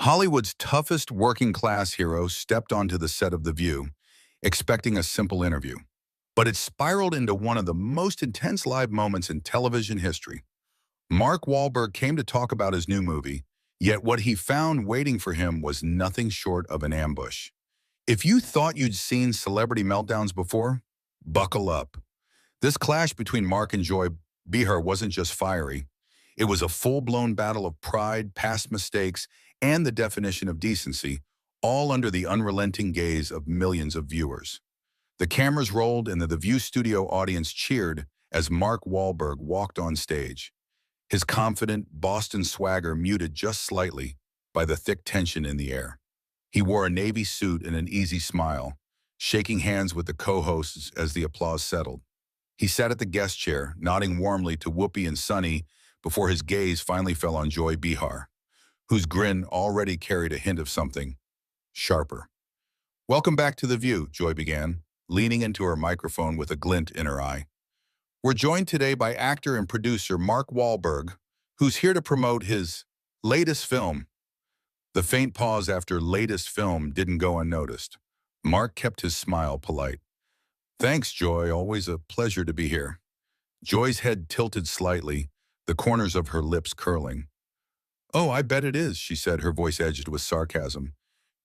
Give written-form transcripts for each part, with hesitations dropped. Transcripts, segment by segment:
Hollywood's toughest working-class hero stepped onto the set of The View, expecting a simple interview. But it spiraled into one of the most intense live moments in television history. Mark Wahlberg came to talk about his new movie, yet what he found waiting for him was nothing short of an ambush. If you thought you'd seen celebrity meltdowns before, buckle up. This clash between Mark and Joy Behar wasn't just fiery. It was a full-blown battle of pride, past mistakes, and the definition of decency, all under the unrelenting gaze of millions of viewers. The cameras rolled and the View studio audience cheered as Mark Wahlberg walked on stage, his confident Boston swagger muted just slightly by the thick tension in the air. He wore a navy suit and an easy smile, shaking hands with the co-hosts as the applause settled. He sat at the guest chair, nodding warmly to Whoopi and Sunny before his gaze finally fell on Joy Behar, whose grin already carried a hint of something sharper. "Welcome back to The View," Joy began, leaning into her microphone with a glint in her eye. "We're joined today by actor and producer Mark Wahlberg, who's here to promote his latest film." The faint pause after latest film didn't go unnoticed. Mark kept his smile polite. "Thanks, Joy. Always a pleasure to be here." Joy's head tilted slightly, the corners of her lips curling. "Oh, I bet it is," she said, her voice edged with sarcasm.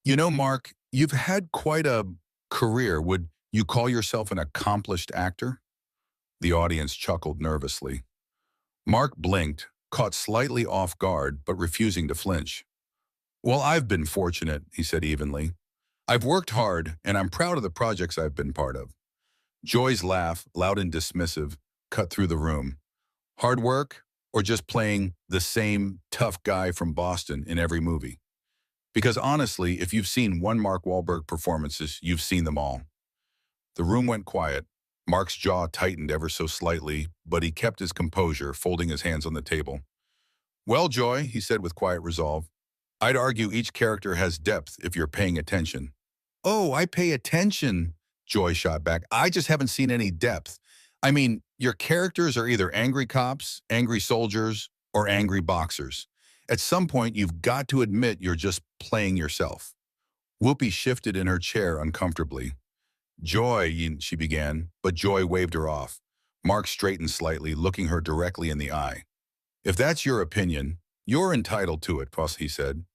"You know, Mark, you've had quite a career. Would you call yourself an accomplished actor?" The audience chuckled nervously. Mark blinked, caught slightly off guard, but refusing to flinch. "Well, I've been fortunate," he said evenly. "I've worked hard, and I'm proud of the projects I've been part of." Joy's laugh, loud and dismissive, cut through the room. "Hard work, or just playing the same tough guy from Boston in every movie? Because honestly, if you've seen one Mark Wahlberg performances, you've seen them all." The room went quiet. Mark's jaw tightened ever so slightly, but he kept his composure, folding his hands on the table. "Well, Joy," he said with quiet resolve, "I'd argue each character has depth if you're paying attention." "Oh, I pay attention," Joy shot back. "I just haven't seen any depth. I mean, your characters are either angry cops, angry soldiers, or angry boxers. At some point, you've got to admit you're just playing yourself." Whoopi shifted in her chair uncomfortably. "Joy," she began, but Joy waved her off. Mark straightened slightly, looking her directly in the eye. "If that's your opinion, you're entitled to it," he said.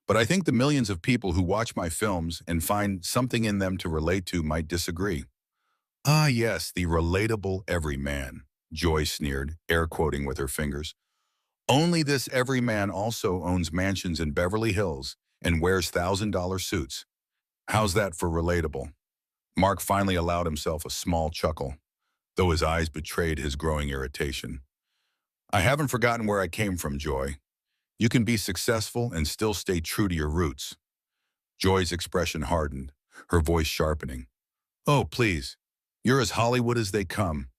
"But I think the millions of people who watch my films and find something in them to relate to might disagree." "Ah, yes, the relatable everyman," Joy sneered, air quoting with her fingers. "Only this everyman also owns mansions in Beverly Hills and wears $1,000 suits. How's that for relatable?" Mark finally allowed himself a small chuckle, though his eyes betrayed his growing irritation. "I haven't forgotten where I came from, Joy. You can be successful and still stay true to your roots." Joy's expression hardened, her voice sharpening. "Oh, please. You're as Hollywood as they come.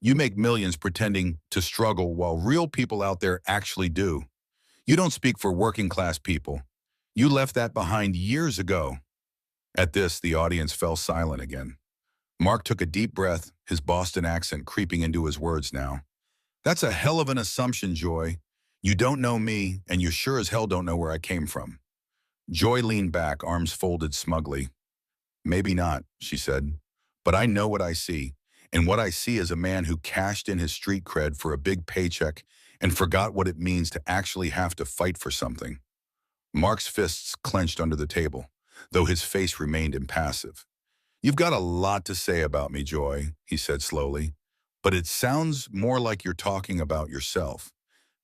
You make millions pretending to struggle while real people out there actually do. You don't speak for working-class people. You left that behind years ago." At this, the audience fell silent again. Mark took a deep breath, his Boston accent creeping into his words now. "That's a hell of an assumption, Joy. You don't know me, and you sure as hell don't know where I came from." Joy leaned back, arms folded smugly. "Maybe not," she said, "but I know what I see. And what I see is a man who cashed in his street cred for a big paycheck and forgot what it means to actually have to fight for something." Mark's fists clenched under the table, though his face remained impassive. "You've got a lot to say about me, Joy," he said slowly, "but it sounds more like you're talking about yourself."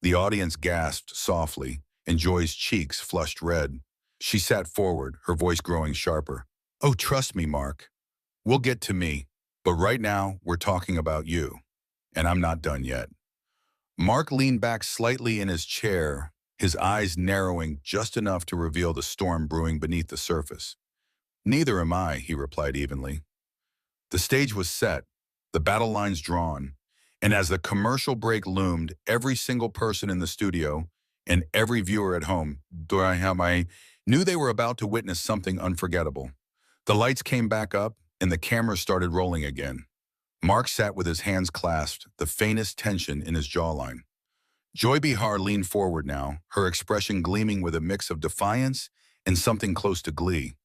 The audience gasped softly, and Joy's cheeks flushed red. She sat forward, her voice growing sharper. "Oh, trust me, Mark. We'll get to me, but right now we're talking about you, and I'm not done yet." Mark leaned back slightly in his chair, his eyes narrowing just enough to reveal the storm brewing beneath the surface. "Neither am I," he replied evenly. The stage was set, the battle lines drawn, and as the commercial break loomed, every single person in the studio and every viewer at home knew they were about to witness something unforgettable. The lights came back up, and the cameras started rolling again. Mark sat with his hands clasped, the faintest tension in his jawline. Joy Behar leaned forward now, her expression gleaming with a mix of defiance and something close to glee.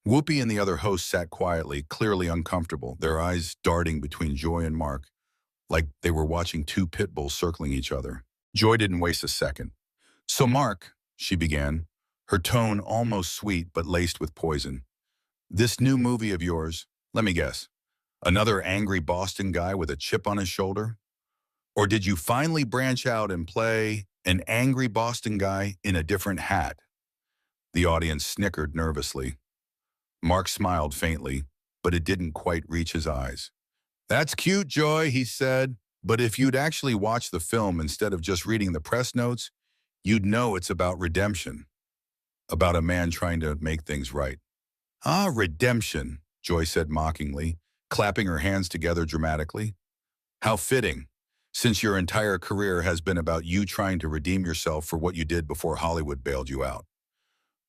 Whoopi and the other hosts sat quietly, clearly uncomfortable, their eyes darting between Joy and Mark, like they were watching two pit bulls circling each other. Joy didn't waste a second. "So Mark," she began, her tone almost sweet but laced with poison. "This new movie of yours, let me guess, another angry Boston guy with a chip on his shoulder? Or did you finally branch out and play an angry Boston guy in a different hat?" The audience snickered nervously. Mark smiled faintly, but it didn't quite reach his eyes. "That's cute, Joy," he said, "but if you'd actually watched the film instead of just reading the press notes, you'd know it's about redemption, about a man trying to make things right." "Ah, redemption," Joy said mockingly, clapping her hands together dramatically. "How fitting, since your entire career has been about you trying to redeem yourself for what you did before Hollywood bailed you out."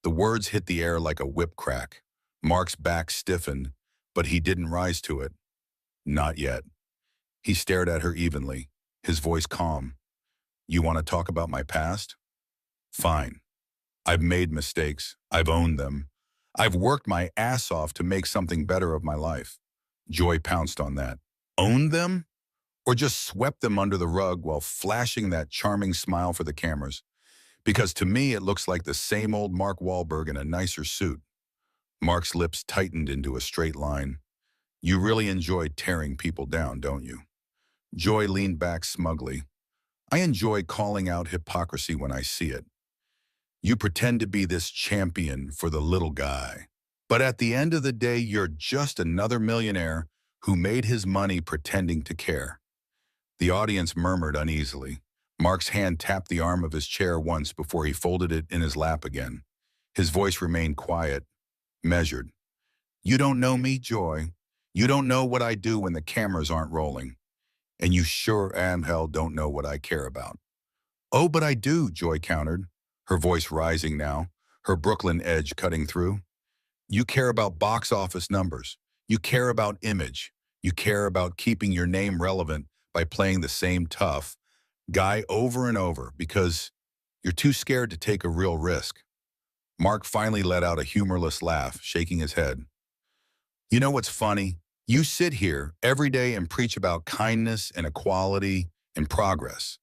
The words hit the air like a whip crack. Mark's back stiffened, but he didn't rise to it. Not yet. He stared at her evenly, his voice calm. "You want to talk about my past? Fine. I've made mistakes. I've owned them. I've worked my ass off to make something better of my life." Joy pounced on that. "Owned them? Or just swept them under the rug while flashing that charming smile for the cameras? Because to me it looks like the same old Mark Wahlberg in a nicer suit." Mark's lips tightened into a straight line. "You really enjoy tearing people down, don't you?" Joy leaned back smugly. "I enjoy calling out hypocrisy when I see it. You pretend to be this champion for the little guy, but at the end of the day, you're just another millionaire who made his money pretending to care." The audience murmured uneasily. Mark's hand tapped the arm of his chair once before he folded it in his lap again. His voice remained quiet, measured. "You don't know me, Joy. You don't know what I do when the cameras aren't rolling. And you sure am hell don't know what I care about." "Oh, but I do," Joy countered, her voice rising now, her Brooklyn edge cutting through. "You care about box office numbers. You care about image. You care about keeping your name relevant by playing the same tough guy over and over because you're too scared to take a real risk." Mark finally let out a humorless laugh, shaking his head. "You know what's funny? You sit here every day and preach about kindness and equality and progress.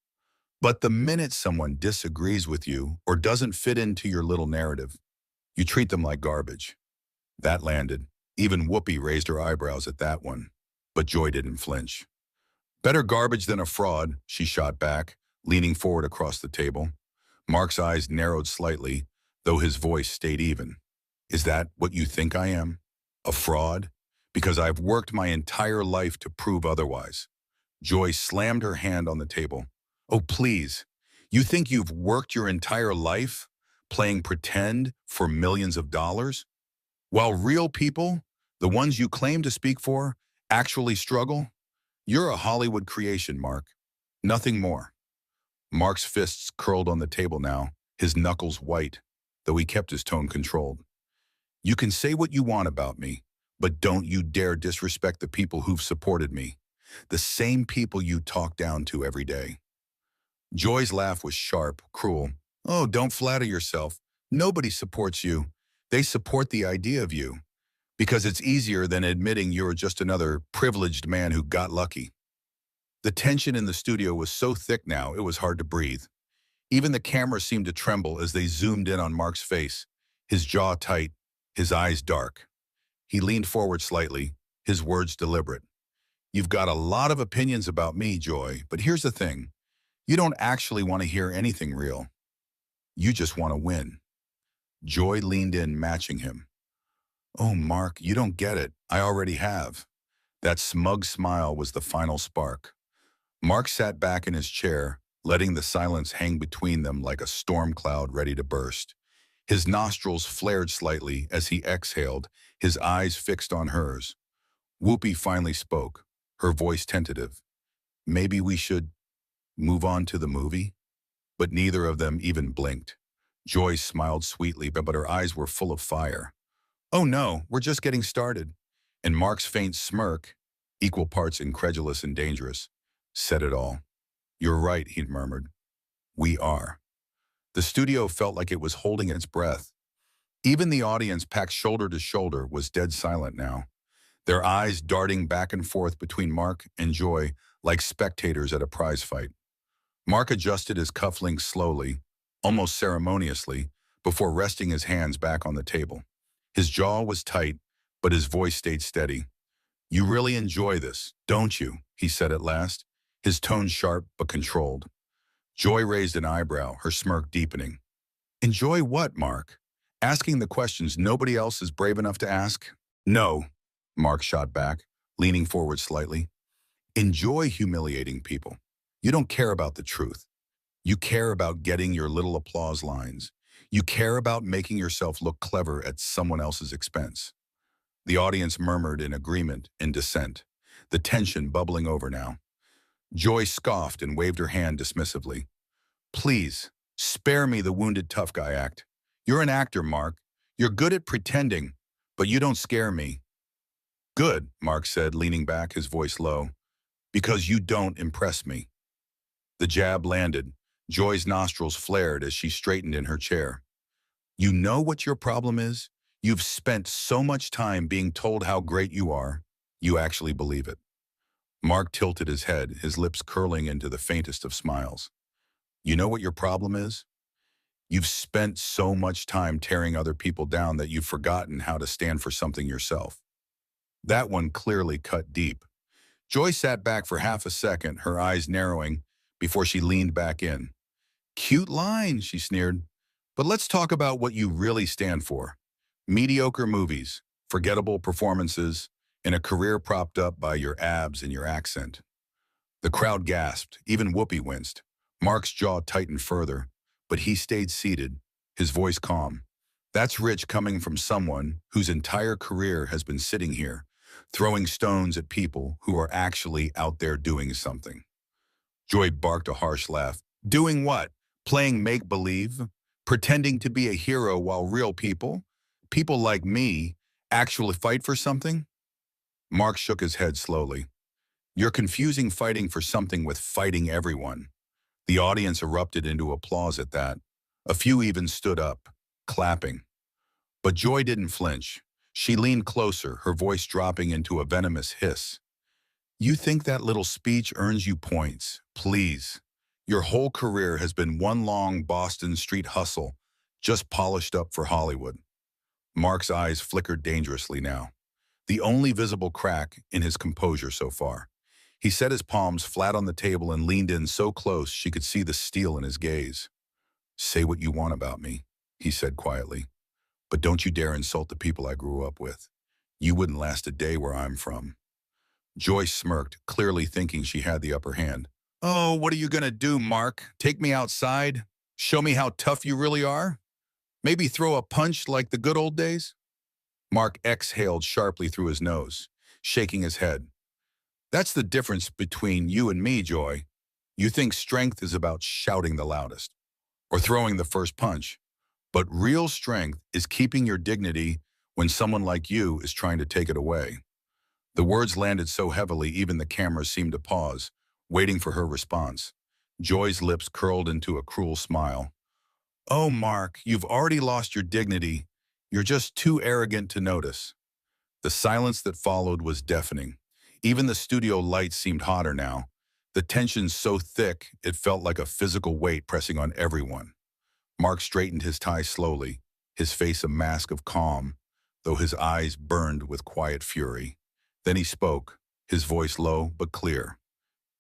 But the minute someone disagrees with you or doesn't fit into your little narrative, you treat them like garbage." That landed. Even Whoopi raised her eyebrows at that one. But Joy didn't flinch. "Better garbage than a fraud," she shot back, leaning forward across the table. Mark's eyes narrowed slightly, though his voice stayed even. "Is that what you think I am? A fraud? Because I've worked my entire life to prove otherwise." Joy slammed her hand on the table. "Oh, please. You think you've worked your entire life playing pretend for millions of dollars? While real people, the ones you claim to speak for, actually struggle? You're a Hollywood creation, Mark. Nothing more." Mark's fists curled on the table now, his knuckles white, though he kept his tone controlled. "You can say what you want about me, but don't you dare disrespect the people who've supported me. The same people you talk down to every day." Joy's laugh was sharp, cruel. "Oh, don't flatter yourself. Nobody supports you. They support the idea of you, because it's easier than admitting you're just another privileged man who got lucky." The tension in the studio was so thick now it was hard to breathe. Even the camera seemed to tremble as they zoomed in on Mark's face, his jaw tight, his eyes dark. He leaned forward slightly, his words deliberate. "You've got a lot of opinions about me, Joy, but here's the thing. You don't actually want to hear anything real. You just want to win." Joy leaned in, matching him. "Oh, Mark, you don't get it. I already have." That smug smile was the final spark. Mark sat back in his chair, letting the silence hang between them like a storm cloud ready to burst. His nostrils flared slightly as he exhaled, his eyes fixed on hers. Whoopi finally spoke, her voice tentative. "Maybe we should move on to the movie?" But neither of them even blinked. Joy smiled sweetly, but her eyes were full of fire. "Oh no, we're just getting started." And Mark's faint smirk, equal parts incredulous and dangerous, said it all. "You're right," he murmured. We are. The studio felt like it was holding its breath. Even the audience, packed shoulder to shoulder, was dead silent now, their eyes darting back and forth between Mark and Joy like spectators at a prize fight. Mark adjusted his cufflinks slowly, almost ceremoniously, before resting his hands back on the table. His jaw was tight, but his voice stayed steady. "You really enjoy this, don't you?" he said at last, his tone sharp but controlled. Joy raised an eyebrow, her smirk deepening. "Enjoy what, Mark? Asking the questions nobody else is brave enough to ask?" "No," Mark shot back, leaning forward slightly. "Enjoy humiliating people. You don't care about the truth. You care about getting your little applause lines. You care about making yourself look clever at someone else's expense." The audience murmured in agreement and dissent, the tension bubbling over now. Joy scoffed and waved her hand dismissively. "Please, spare me the wounded tough guy act. You're an actor, Mark. You're good at pretending, but you don't scare me." "Good," Mark said, leaning back, his voice low, "because you don't impress me." The jab landed. Joy's nostrils flared as she straightened in her chair. "You know what your problem is? You've spent so much time being told how great you are, you actually believe it." Mark tilted his head, his lips curling into the faintest of smiles. "You know what your problem is? You've spent so much time tearing other people down that you've forgotten how to stand for something yourself." That one clearly cut deep. Joy sat back for half a second, her eyes narrowing, before she leaned back in. "Cute line," she sneered. "But let's talk about what you really stand for. Mediocre movies, forgettable performances, and a career propped up by your abs and your accent." The crowd gasped, even Whoopi winced. Mark's jaw tightened further, but he stayed seated, his voice calm. "That's rich coming from someone whose entire career has been sitting here, throwing stones at people who are actually out there doing something." Joy barked a harsh laugh. "Doing what? Playing make-believe? Pretending to be a hero while real people, people like me, actually fight for something?" Mark shook his head slowly. "You're confusing fighting for something with fighting everyone." The audience erupted into applause at that. A few even stood up, clapping. But Joy didn't flinch. She leaned closer, her voice dropping into a venomous hiss. "You think that little speech earns you points? Please. Your whole career has been one long Boston street hustle, just polished up for Hollywood." Mark's eyes flickered dangerously now, the only visible crack in his composure so far. He set his palms flat on the table and leaned in so close she could see the steel in his gaze. "Say what you want about me," he said quietly, "but don't you dare insult the people I grew up with. You wouldn't last a day where I'm from." Joyce smirked, clearly thinking she had the upper hand. "Oh, what are you gonna do, Mark? Take me outside? Show me how tough you really are? Maybe throw a punch like the good old days?" Mark exhaled sharply through his nose, shaking his head. "That's the difference between you and me, Joy. You think strength is about shouting the loudest or throwing the first punch, but real strength is keeping your dignity when someone like you is trying to take it away." The words landed so heavily even the cameras seemed to pause, waiting for her response. Joy's lips curled into a cruel smile. "Oh, Mark, you've already lost your dignity. You're just too arrogant to notice." The silence that followed was deafening. Even the studio lights seemed hotter now, the tension so thick it felt like a physical weight pressing on everyone. Mark straightened his tie slowly, his face a mask of calm, though his eyes burned with quiet fury. Then he spoke, his voice low but clear.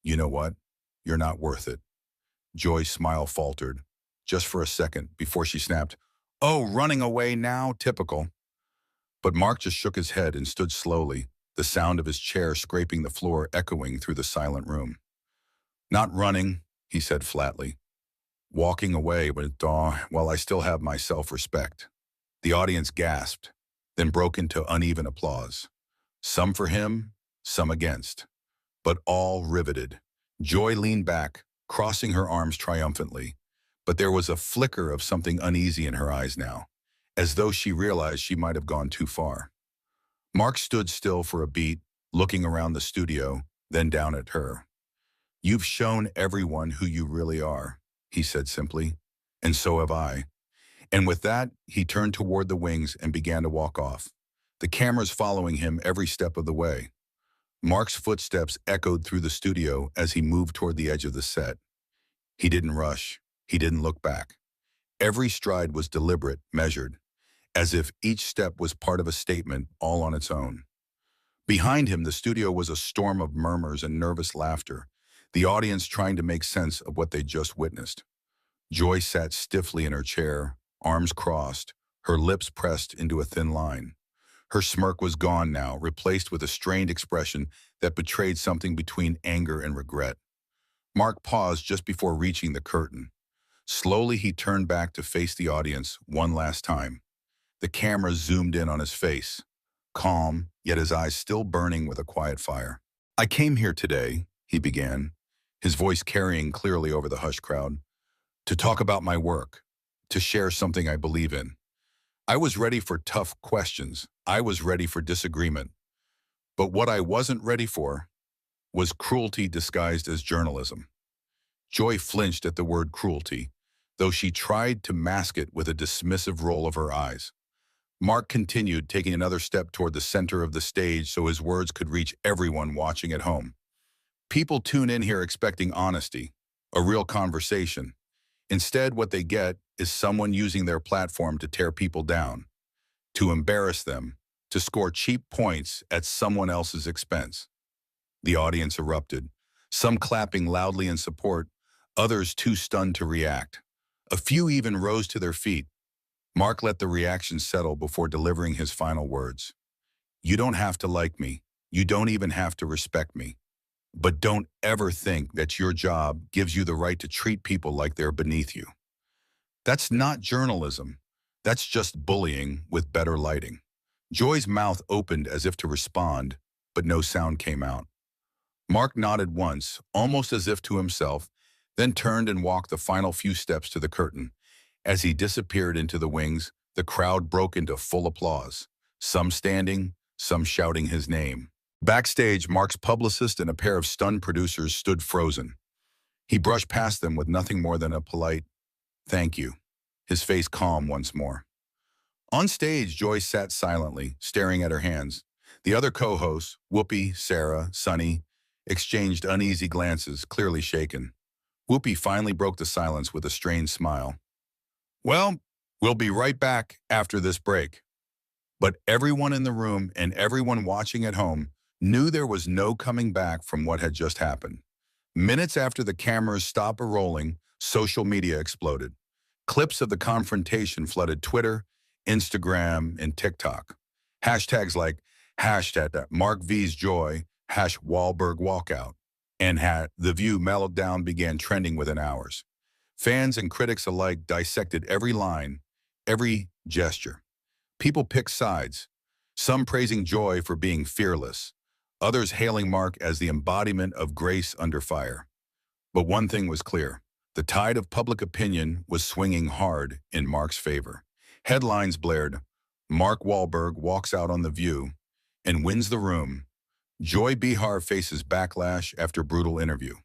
"You know what? You're not worth it." Joy's smile faltered, just for a second, before she snapped, "Oh, running away now? Typical." But Mark just shook his head and stood slowly, the sound of his chair scraping the floor echoing through the silent room. "Not running," he said flatly. "Walking away, but while I still have my self-respect." The audience gasped, then broke into uneven applause. Some for him, some against, but all riveted. Joy leaned back, crossing her arms triumphantly, but there was a flicker of something uneasy in her eyes now, as though she realized she might have gone too far. Mark stood still for a beat, looking around the studio, then down at her. "You've shown everyone who you really are. he said simply. And so have I. And with that, he turned toward the wings and began to walk off, the cameras following him every step of the way. Mark's footsteps echoed through the studio as he moved toward the edge of the set. He didn't rush. He didn't look back. Every stride was deliberate, measured, as if each step was part of a statement all on its own. Behind him, the studio was a storm of murmurs and nervous laughter, the audience trying to make sense of what they'd just witnessed. Joy sat stiffly in her chair, arms crossed, her lips pressed into a thin line. Her smirk was gone now, replaced with a strained expression that betrayed something between anger and regret. Mark paused just before reaching the curtain. Slowly, he turned back to face the audience one last time. The camera zoomed in on his face, calm, yet his eyes still burning with a quiet fire. "I came here today," he began, his voice carrying clearly over the hushed crowd, "to talk about my work, to share something I believe in. I was ready for tough questions. I was ready for disagreement. But what I wasn't ready for was cruelty disguised as journalism." Joy flinched at the word cruelty, though she tried to mask it with a dismissive roll of her eyes. Mark continued, taking another step toward the center of the stage so his words could reach everyone watching at home. "People tune in here expecting honesty, a real conversation. Instead, what they get is someone using their platform to tear people down, to embarrass them, to score cheap points at someone else's expense." The audience erupted, some clapping loudly in support, others too stunned to react. A few even rose to their feet. Mark let the reaction settle before delivering his final words. "You don't have to like me. You don't even have to respect me. But don't ever think that your job gives you the right to treat people like they're beneath you. That's not journalism. That's just bullying with better lighting." Joy's mouth opened as if to respond, but no sound came out. Mark nodded once, almost as if to himself, then turned and walked the final few steps to the curtain. As he disappeared into the wings, the crowd broke into full applause, some standing, some shouting his name. Backstage, Mark's publicist and a pair of stunned producers stood frozen. He brushed past them with nothing more than a polite, "Thank you," his face calm once more. On stage, Joy sat silently, staring at her hands. The other co-hosts, Whoopi, Sarah, Sunny, exchanged uneasy glances, clearly shaken. Whoopi finally broke the silence with a strained smile. "Well, we'll be right back after this break." But everyone in the room and everyone watching at home knew there was no coming back from what had just happened. Minutes after the cameras stopped rolling, social media exploded. Clips of the confrontation flooded Twitter, Instagram, and TikTok. Hashtags like #MarkVsJoy, #Wahlberg walkout, and #The View meltdown began trending within hours. Fans and critics alike dissected every line, every gesture. People picked sides, some praising Joy for being fearless, others hailing Mark as the embodiment of grace under fire. But one thing was clear. The tide of public opinion was swinging hard in Mark's favor. Headlines blared, "Mark Wahlberg walks out on The View and wins the room. Joy Behar faces backlash after brutal interview.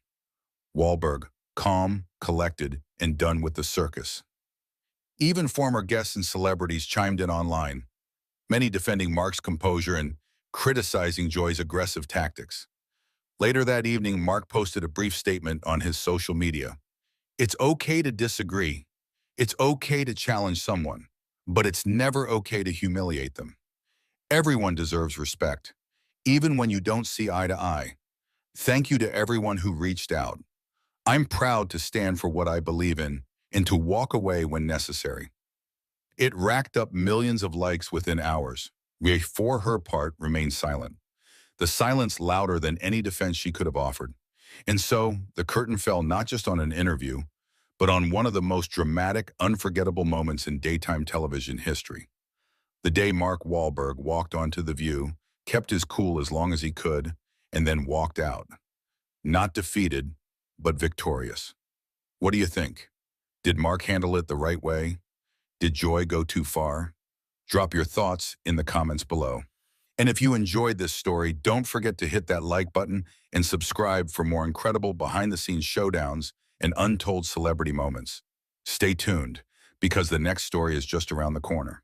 Wahlberg, calm, collected, and done with the circus." Even former guests and celebrities chimed in online, many defending Mark's composure and criticizing Joy's aggressive tactics. Later that evening, Mark posted a brief statement on his social media. "It's okay to disagree. It's okay to challenge someone, but it's never okay to humiliate them. Everyone deserves respect, even when you don't see eye to eye. Thank you to everyone who reached out. I'm proud to stand for what I believe in and to walk away when necessary." It racked up millions of likes within hours. Ray, for her part, remained silent, the silence louder than any defense she could have offered. And so, the curtain fell not just on an interview, but on one of the most dramatic, unforgettable moments in daytime television history. The day Mark Wahlberg walked onto The View, kept his cool as long as he could, and then walked out. Not defeated, but victorious. What do you think? Did Mark handle it the right way? Did Joy go too far? Drop your thoughts in the comments below. And if you enjoyed this story, don't forget to hit that like button and subscribe for more incredible behind-the-scenes showdowns and untold celebrity moments. Stay tuned, because the next story is just around the corner.